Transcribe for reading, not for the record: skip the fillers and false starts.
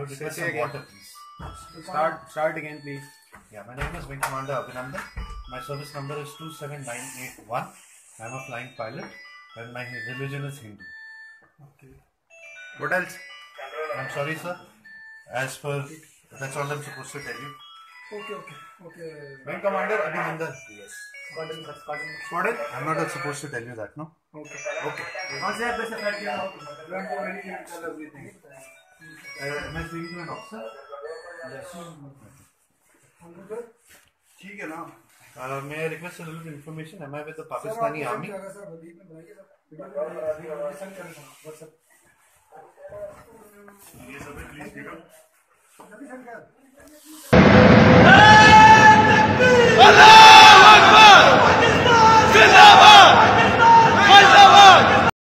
would request some water, please. Start again, please. Yeah, my name is Wing Commander Abhinandan. My service number is 27981. I'm a flying pilot and my religion is Hindu. Okay. What else? I'm sorry, sir. As per, that's all I'm supposed to tell you. Okay. Wing Commander Abhinandan. Yes. Squadron? I'm not supposed to tell you that, no? Okay. Don't go anything, tell everything. Am I speaking to an officer? Yes. ठीक है ना. May I request a little information? Am I with the Pakistani Army? Allah